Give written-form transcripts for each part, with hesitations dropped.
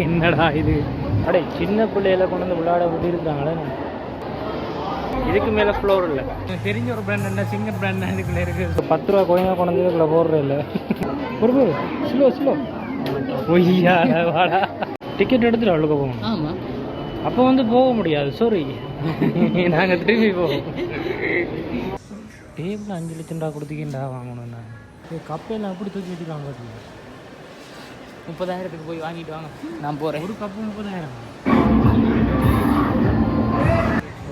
என்னடா இது அடே சின்ன பிள்ளையில கொண்டு வந்து விளையாட விட்டு இருக்கிறாங்களே. இதுக்கு மேலே ஃப்ளோர் இல்லை. தெரிஞ்ச ஒரு பிராண்ட் என்ன சிங்கர் பிராண்ட் இதுக்குள்ளே இருக்குது. 10 ரூபா கோயினாக கொண்டு வந்து இதுக்குள்ளே போடுற இல்லை. ஒரு ஸ்லோ ஸ்லோ ஒய்யா வாடா. டிக்கெட் எடுத்துட்டு அவ்வளோக்கு போவோம். ஆமாம், அப்போ வந்து போக முடியாது. சாரி, நாங்கள் திரும்பி போவோம். டேபிள் 5 லட்சம் ரூபா கொடுத்துக்கிண்டா வாங்கணும்ண்ணா. கப்பையெல்லாம் அப்படி தூக்கி வச்சுருவாங்க. 30,000 போய் வாங்கிட்டு வாங்க, நான் போகிறேன். ஒரு கப்பு 30,000.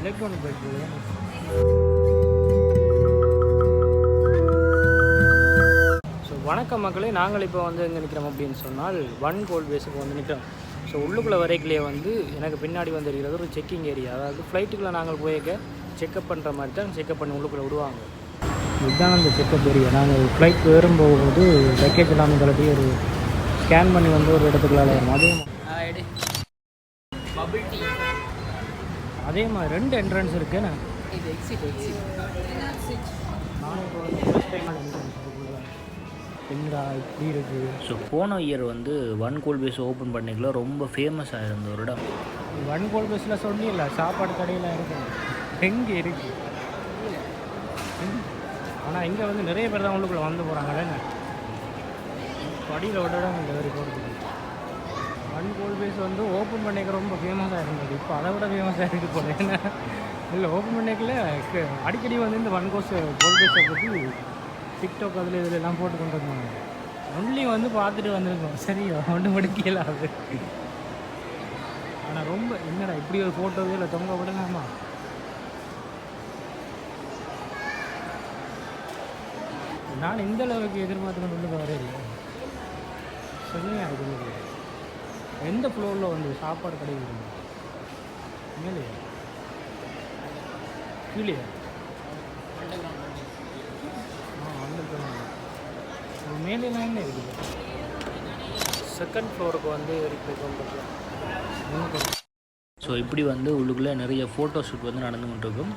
Electronic bike. ஸோ வணக்கம் மக்களே, நாங்கள் இப்போ வந்து எங்கே நிற்கிறோம் அப்படின்னு சொன்னால் ஒன் கோல்ட் பேஸுக்கு வந்து நிற்கிறோம். ஸோ உள்ளுக்குள்ளே வரைக்கிலே வந்து எனக்கு பின்னாடி வந்து இருக்கிறது ஒரு செக்கிங் ஏரியா. அதாவது ஃப்ளைட்டுக்குள்ளே நாங்கள் போயிருக்க செக்கப் பண்ணுற மாதிரி தான் செக்கப் பண்ணி உள்ளுக்குள்ளே விடுவாங்க. இதுதான் அந்த செக்கப் ஏரியா. நாங்கள் ஃப்ளைட் ஏறும்போது பேக்கேஜ் எல்லாமே கலட்டி ஒரு ஸ்கேன் பண்ணி வந்து ஒரு இடத்துக்குள்ள அதே மாதிரி 2 என்ட்ரன்ஸ் இருக்குண்ணா. இது எக்ஸிட் என்னடா இப்படி இருக்குது. ஸோ போன இயர் வந்து ஒன் கோல்ட் பேஸ் ஓப்பன் பண்ணிக்கல ரொம்ப ஃபேமஸ் ஆகிருந்த ஒரு இடம். ஒன் கோல்ட் பேஸில் சொன்னில்ல சாப்பாடு கடையில் இருக்கு. எங்கே இருக்குது? ஆனால் இங்கே வந்து நிறைய பேர் தான் உள்ளுக்குள்ளே வந்து போகிறாங்களேண்ணே. படியில் ஒரு இடம் இந்த வரைக்கும் போகிறதுக்கு. ஒன் கோல்ட் பேஸ் வந்து ஓப்பன் பண்ணிக்க ரொம்ப ஃபேமஸாக இருந்தது. இப்போ அதை விட ஃபேமஸாக இருக்குது போல. ஏன்னா இல்லை ஓப்பன் பண்ணிக்கல அடிக்கடி வந்து இந்த ஒன் கோல்ட் பேஸை பற்றி டிக்டாக் அதில் இதில் எல்லாம் போட்டு கொண்டு வந்தாங்க. ஒன்லி வந்து பார்த்துட்டு வந்திருக்கோம். சரி ஒன்று முடிக்கல அது. ஆனால் ரொம்ப என்னடா இப்படி ஒரு ஃபோட்டோவே இல்லை தொங்க விடலாமா? நான் இந்த அளவுக்கு எதிர்பார்த்து கொண்டு வரேன். செம்மையாக இருக்குது. எந்த ஃப்ளோரில் வந்து சாப்பாடு கிடையாது? மேலேயா கீழே? மேலாம் என்ன இருக்குது? செகண்ட் ஃப்ளோருக்கு வந்து ஸோ இப்படி வந்து உள்ளுக்குள்ளே நிறைய ஃபோட்டோ ஷூட் வந்து நடந்து கொண்டிருக்கும்.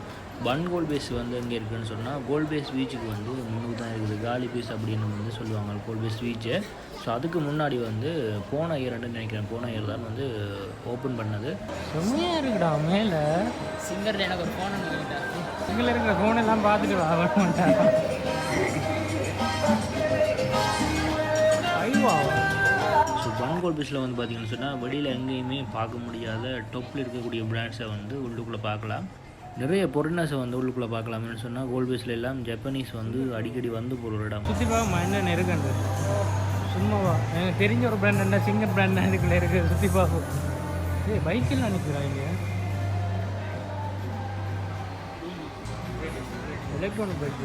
ஒன் கோல்ட் பேஸ் வந்து எங்கே இருக்குதுன்னு சொன்னால் கோல்ட் பேஸ் பீச்சுக்கு வந்து முன்னுக்கு தான் இருக்குது. காலி பீஸ் அப்படின்னு வந்து சொல்லுவாங்க கோல்ட் பேஸ் பீச்சு. ஸோ அதுக்கு முன்னாடி வந்து போன இயர்ன்னு நினைக்கிறேன், போன இயர் தான் வந்து ஓப்பன் பண்ணது. செம்மையாக இருக்குடா. மேலே சிங்கர் எனக்கு ஒரு ஃபோன் வாங்கிட்டா. சிங்கில் இருக்கிற ஃபோனெல்லாம் பார்த்துட்டு வரமாட்டேன். ஸோ ஒன் கோல்ட் பேஸில் வந்து பார்த்திங்கன்னு சொன்னால் வெளியில் எங்கேயுமே பார்க்க முடியாத டொப்பில் இருக்கக்கூடிய பிராண்ட்ஸை வந்து உள்ளுக்குள்ளே பார்க்கலாம். நிறைய பொருட்னஸை வந்து உள்ளுக்குள்ளே பார்க்கலாம்னு சொன்னால் கோல்ட் பேஸில் எல்லாம் ஜப்பனீஸ் வந்து அடிக்கடி வந்து போகிற இடம். சுற்றி பார்க்க என்ன இருக்குண்டு சும்மாவா? எனக்கு தெரிஞ்ச ஒரு பிராண்ட் என்ன சிங்கர் பிராண்ட் இதுக்குள்ளே இருக்குது. சுற்றி பார்க்கும். பைக்கில் நினைக்கிறாங்க. Electronic bike.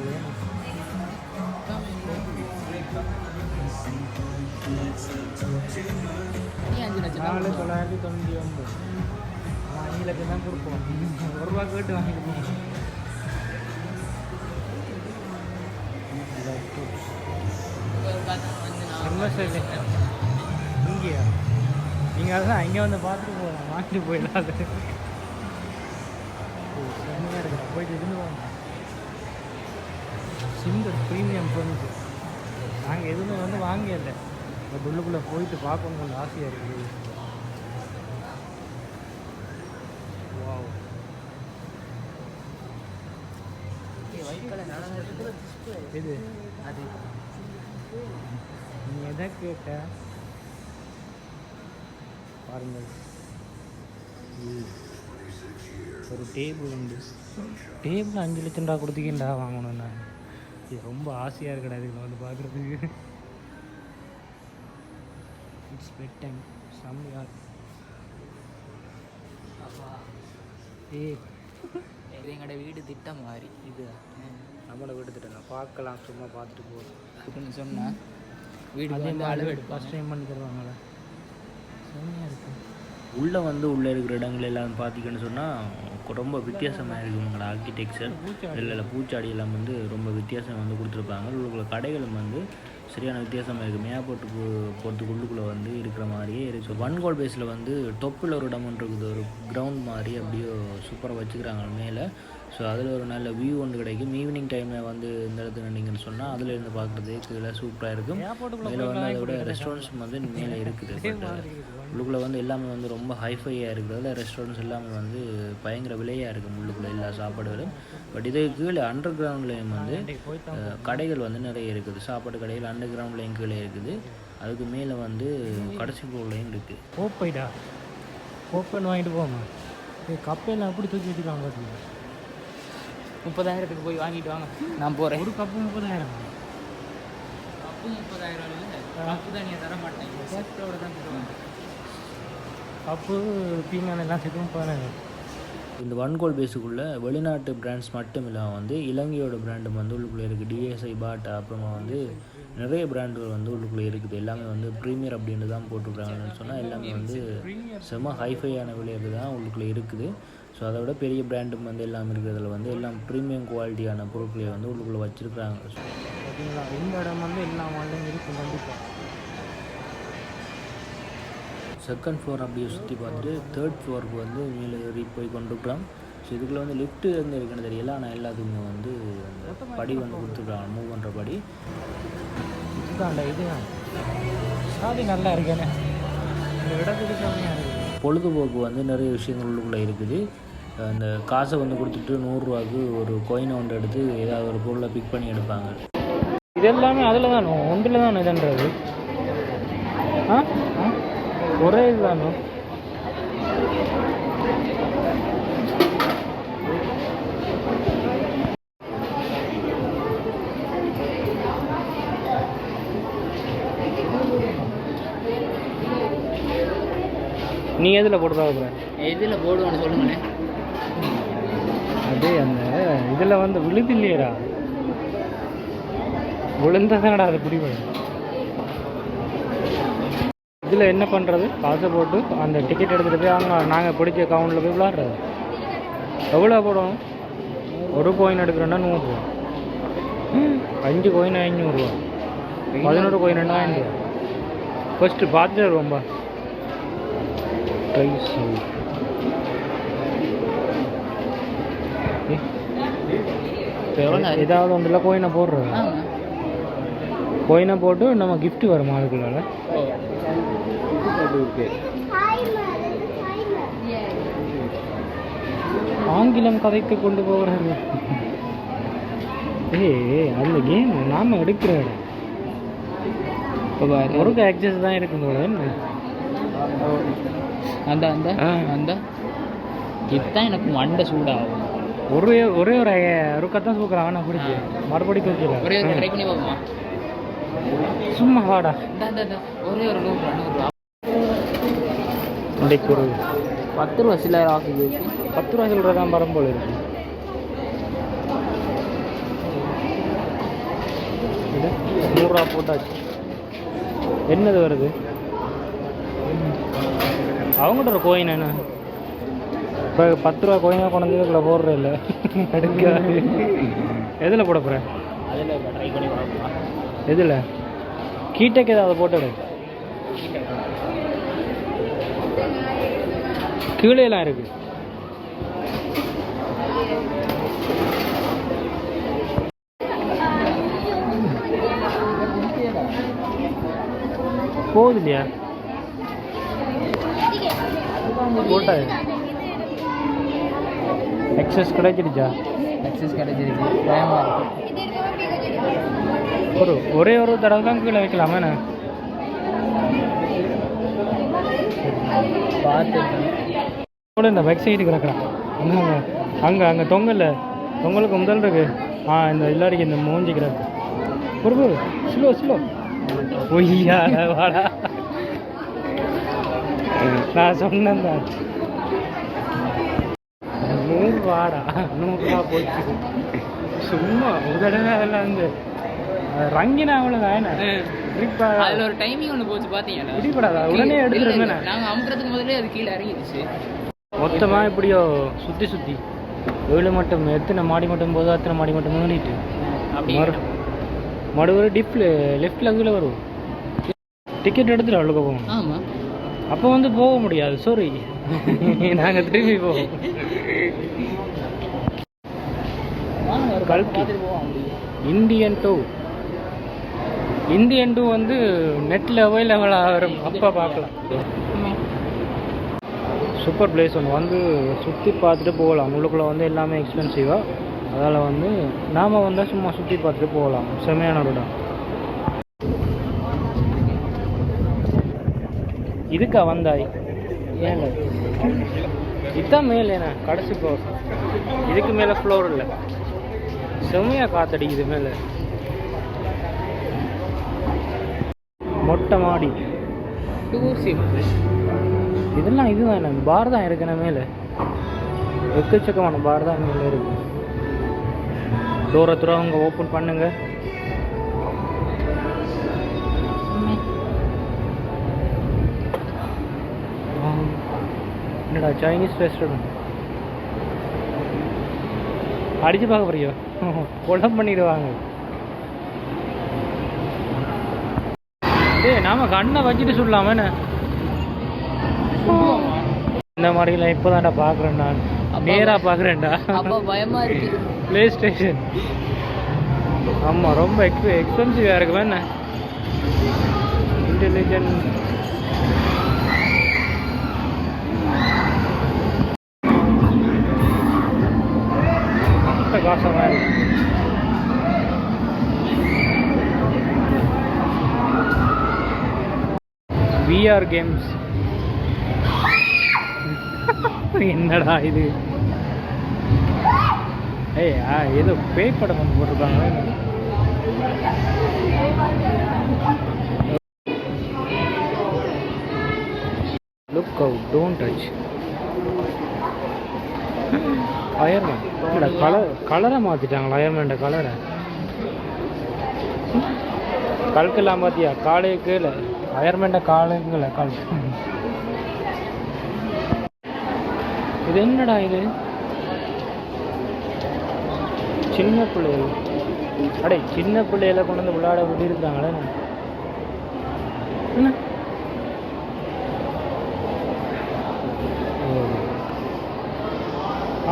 4,999. 5 லட்சம் தான் கொடுப்போம். 1 ரூபா கேட்டு வாங்கிடுவோம். இங்கேயா? நீங்கள் அதுதான் இங்கே வந்து பார்த்துட்டு போகலாம். வாங்கிட்டு போயிடலாம். அது செம்மையாக இருக்குண்ணா. போயிட்டு இருந்து போங்க. Singer premium furniture. நாங்கள் எதுவுமே வந்து வாங்கல. பட் உள்ளுக்குள்ளே போயிட்டு பார்க்கணும் கொஞ்சம் ஆசையாக இருக்குது. வாவ். இது அது நீ எதை கேட்ட பாருங்கள். ஒரு டேபிள் உண்டு. டேபிள் 5 லட்சம் ரூபா கொடுத்துக்கிண்டா வாங்கணும்ண்ணா. இது ரொம்ப ஆசையாக இருக்கடா இதுல வந்து பார்க்குறதுக்கு. It's bed time. செம்மையாக எங்களோட வீடு திட்டம் மாதிரி இது நம்மளை வீடு திட்டம் பார்க்கலாம். சும்மா பார்த்துட்டு போதும் அப்படின்னு சொன்னால் வீடு அதே அளவு ஃபஸ்ட் டைம் பண்ணி தருவாங்களே. செம்மையாக இருக்கும். உள்ளே வந்து உள்ளே இருக்கிற இடங்கள் எல்லாம் பார்த்திங்கன்னு சொன்னால் ரொம்ப வித்தியாசமாக இருக்கும். உங்களோட ஆர்கிடெக்சர் இல்லை பூச்சாடி எல்லாம் வந்து ரொம்ப வித்தியாசம் வந்து கொடுத்துருப்பாங்க. உள்ளுக்குள்ள கடைகளும் வந்து சரியான வித்தியாசமாக இருக்குது. மேப்போட்டுக்கு போகிறதுக்கு உள்ளுக்குள்ளே வந்து இருக்கிற மாதிரியே இருக்குது. ஒன் கோல்ட் பேஸில் வந்து தொப்பில் ஒரு இடம் இருக்குது. ஒரு கிரவுண்ட் மாதிரி அப்படியே சூப்பராக வச்சுக்கிறாங்க மேலே. ஸோ அதில் ஒரு நல்ல வியூ ஒன்று கிடைக்கும். ஈவினிங் டைமில் வந்து இந்த இடத்துல நின்றீங்கன்னு சொன்னால் அதில் இருந்து பார்க்குறது கீழே சூப்பராக இருக்கும். இதில் வந்து அதோட ரெஸ்டாரண்ட்ஸும் வந்து மேலே இருக்குது. பட் உள்ளுக்குள்ளே வந்து எல்லாமே வந்து ரொம்ப ஹைஃபையாக இருக்கிறதுல ரெஸ்டாரண்ட்ஸ் எல்லாமே வந்து பயங்கர விலையாக இருக்கும் உள்ளுக்குள்ளே எல்லா சாப்பாடுகளும். பட் இதே கீழே அண்டர் கிரவுண்ட்லேயும் வந்து கடைகள் வந்து நிறைய இருக்குது. சாப்பாடு கடைகள் அண்டர் கிரவுண்ட்லேயும் கீழே இருக்குது. அதுக்கு மேலே வந்து கடைசி ஃப்ளோர்லேயும் இருக்குது. ஓப்பைடா ஓப்பன் வாங்கிட்டு போமா கப்பையெல்லாம் அப்படி தூக்கி வச்சுக்கலாம் பார்த்தீங்க. 30,000 போய் வாங்கிட்டு வாங்க, நான் போகிறேன். ஒரு கப்பு 30,000. கப்பு 30,000 இல்லை, கப்பு தான் நீங்கள் தர மாட்டேன், செட்டோட தான் தருவாங்க. கப்பு பீங்கான் எல்லாம் சேர்த்து 30,000. இந்த ஒன் கோல் பேஸுக்குள்ளே வெளிநாட்டு பிராண்ட்ஸ் மட்டும் இல்லாமல் வந்து இலங்கையோட பிராண்டும் வந்து உள்ளுக்குள்ளே இருக்குது. டிஎஸ்ஐ பாட்டா அப்புறமா வந்து நிறைய பிராண்டுகள் வந்து உள்ளுக்குள்ளே இருக்குது. எல்லாமே வந்து ப்ரீமியர் அப்படின்னு தான் போட்டுருக்காங்கன்னு சொன்னால் எல்லாமே வந்து செம்ம ஹைஃபையான விலையில தான் உள்ளுக்குள்ளே இருக்குது. ஸோ அதை விட பெரிய பிராண்டும் வந்து எல்லாம் இருக்கிறதுல வந்து எல்லாம் ப்ரீமியம் குவாலிட்டியான பொருட்களை வந்து உள்ளுக்குள்ளே வச்சுருக்காங்க. பார்த்தீங்களா, இந்த இடம் வந்து எல்லா மாடலும் இருக்கும் கண்டிப்பாக. செகண்ட் ஃப்ளோர் அப்படியே சுற்றி பார்த்துட்டு தேர்ட் ஃப்ளோருக்கு வந்து மேலே ஏறி போய் கொண்டுக்கலாம். ஸோ இதுக்குள்ளே வந்து லிஃப்ட்டு எங்கே இருக்குன்னு தெரியல, ஆனால் எல்லாத்துக்குமே வந்து அந்த படி வந்து கொடுத்துருக்காங்க, மூவ் பண்ணுற படி. இதுதான்டா இதுதான் சாதி நல்லா இருக்கேனே, இந்த இடத்துக்கு கம்மியாக இருக்குது. பொழுதுபோக்கு வந்து நிறைய விஷயங்கள் உள்ளுக்குள்ளே இருக்குது. அந்த காசை வந்து கொடுத்துட்டு 100 ரூபாய்க்கு ஒரு கோயினை ஒன்று எடுத்து ஏதாவது ஒரு பொருளை பிக் பண்ணி எடுப்பாங்க. இது எல்லாமே அதில் தான் ஒன்றில் தான் இதுன்றது. ஒரே இதுதானோ? நீ எதில் போடுறா? எதில் போடுவான்னு சொல்லுங்களேன். அதே அந்த இதில் வந்து விழுது இல்லையடா, விழுந்தாதானடா அது பிடிபடும். இதில் என்ன பண்ணுறது, காசை போட்டு அந்த டிக்கெட் எடுத்துகிட்டு போய் அவங்க நாங்கள் பிடிச்ச அக்கௌண்ட்டில் போய் விளாட்றது. எவ்வளோ போடுவோம்? ஒரு கோயின் எடுக்கிறோன்னா 100 ரூபா, 5 கோயின் 500 ரூபா, 11 கோயின் 2000 ரூபா. ஃபஸ்ட்டு பார்த்துட்டு வருவோம்பா. ஏதாவது ஒன்றில் கோயினை போடுறது, கோயினை போட்டு நம்ம கிஃப்ட் வரும் அதுக்குள்ளால. ஆங்கிலம் கதைக்கு கொண்டு போகிறாரு. அந்த கேம் நாம எடுக்கிற இடம் ஒரு ஆக்சஸ் தான் இருக்கும் போல. அந்த அந்த அந்த இதுதான் எனக்கு மண்டை சூடாகும். ஒரே ஒரு கத்தான் சூக்குறாங்க, நான் பிடிச்சி மறுபடியும் தூக்கல. ஒரே ஒரு ட்ரை பண்ணி பார்ப்போமா? சும்மா வாடா. ஒரே ஒரு 100 ரூபா இன்றைக்கு ஒரு 10 ரூபா சில்லறை ஆகுது. 10 ரூபா சில்லறை தான் வரும்போது இருக்கு. இது 100 ரூபா போட்டாச்சு. என்னது வருது? அவங்கள்ட்ட ஒரு கோயின் என்ன இப்போ 10 ரூபா கோயினாக கொண்டு இதுக்குள்ள போடுற இல்லை எடுக்காது. எதில் போட போகிறேன்? அதில் ட்ரை பண்ணி பார்க்கலாம். எதில் கீட்டக்கு ஏதாவது போட்டு கீழேலாம் இருக்கு. போகுது இல்லையா போட்டாது? எக்ஸஸ் கிடைச்சிருச்சா? எக்ஸஸ் கிடைச்சிருச்சு, பயமாக இருக்கு. ஒரே ஒரு தடவை தான் கீழே வைக்கலாமா? என்ன பார்த்து கூட இந்த பேக் சைடு கிடக்குறான். அங்கே அங்கே தொங்கலுக்கு முதல் இருக்கு. இந்த இல்லாடிக்கு இந்த மூஞ்சி கிடக்கு. ஒரு ஸ்லோ ஒய்யா வாடா, நான் சொன்னேன் 100 வாடா, 100 ரூபா போச்சு. சும்மா உதடவே அதெல்லாம் வந்து ரங்கினா அவ்வளோதான். அதில் ஒரு டைமிங் ஒன்று போச்சு பார்த்தீங்களா? பிடிப்படாதா? உடனே எடுத்துருங்க. நாங்கள் அமுக்கிறதுக்கு முதலே அது கீழே இறங்கிடுச்சு. மொத்தமாக இப்படியோ சுற்றி ஏழு மட்டும் எத்தனை மாடி மட்டும் போதும் அத்தனை மாடி மட்டும் மூடிட்டு அப்படி மறுபடி லெஃப்டில் கீழே வரும். டிக்கெட் எடுத்துட்டு அவ்வளோக்கு போவோம். ஆமாம், அப்போ வந்து போக முடியாது. சாரி, நாங்கள் திரும்பி போவோம். கல்கி போவோம் முடியும். இந்தியன் 2 வந்து நெட்டில் அவைலபிளாக வரும், அப்போ பார்க்கலாம். சூப்பர் பிளேஸ் ஒன்று வந்து சுற்றி பார்த்துட்டு போகலாம். உள்ளுக்குள்ளே வந்து எல்லாமே எக்ஸ்பென்சிவாக, அதால் வந்து நாம் வந்தால் சும்மா சுற்றி பார்த்துட்டு போகலாம். செமையான ஒரு இடம். இதுக்கா வந்தாய் மேலே இதுதான் மேலேண்ணா கடைசி ஃப்ளோர். இதுக்கு மேலே ஃப்ளோர் இல்லை. செமையாக காற்றடிக்குது மேலே. மொட்டை மாடி இதெல்லாம் இதுதான் பார் தான் இருக்குண்ணே மேலே. எக்கச்சக்கமான பார் தான் மேலே இருக்கு. தூரத்தில் அவங்க ஓப்பன் பண்ணுங்க. என்னடா சைனீஸ் ரெஸ்டாரண்ட் அடிச்சு பார்க்க போறியோ? கொலம் பண்ணிடுவாங்க. நாம கண்ணை வச்சுட்டு சொல்லலாமே. இந்த மாதிரிலாம் இப்போதான்டா பார்க்குறேன், நான் நேராக பார்க்குறேன்டா. பயமா இருக்கு. ப்ளே ஸ்டேஷன் ஆமாம், ரொம்ப எக்ஸ்பென்சிவாக இருக்குமே. என்ன இன்டெலிஜென்ட் காசமாக இருக்கு. விஆர் கேம்ஸ் என்னடா இது? ஏதோ பேய் படம் வந்து போட்டிருக்காங்க. Look out, don't touch. Iron Man கலரை மாற்றிட்டாங்களா? அயர்மேன் கலரை கல்கெல்லாம் பார்த்தியா? காலையே கீழே அயர்மேன் காலுங்கள கால். இது என்னடா இது? சின்ன பிள்ளைகள் சின்ன பிள்ளைகளை கொண்டு வந்து விளையாட விட்டு இருக்கிறாங்களே. என்ன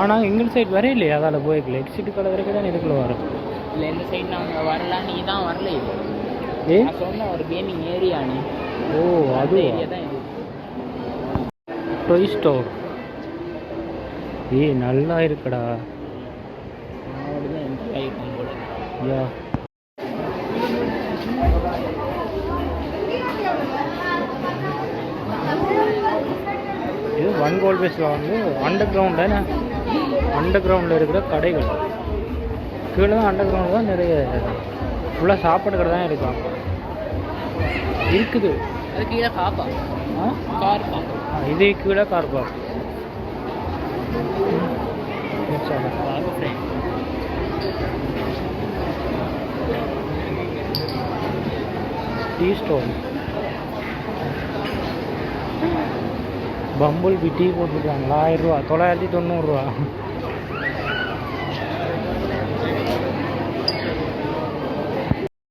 ஆனால் எங்கள் சைடு வர இல்லையா? அதால் போய்க்கல. எக்ஸிட் கடை வரைக்கும் தான் இதுக்குள்ளே வரும். இல்லை இந்த சைடு நாங்கள் வரலாம். நீ தான் வரல. சொன்ன ஒரு கேமிங் ஏரியா நீ. ஓ அது ஏரியா தான் இது. டொய் ஸ்டோர். நல்லா இருக்குடா. யா இது ஒன் கோல்ட் பேஸில் வந்து அண்டர் கிரவுண்டில் இருக்கிற கடைகள். கீழே தான் அண்டர் கிரவுண்டில் தான் நிறைய ஃபுல்லாக சாப்பாடு கடை தான் இருக்கும் இருக்குது. அது கீழே கார் பார்க். இது கீழே கார் பார்க். Tea store. பம்புல் டீ போட்டுருக்காங்களா? 1000 ரூபா, 990 ரூபா.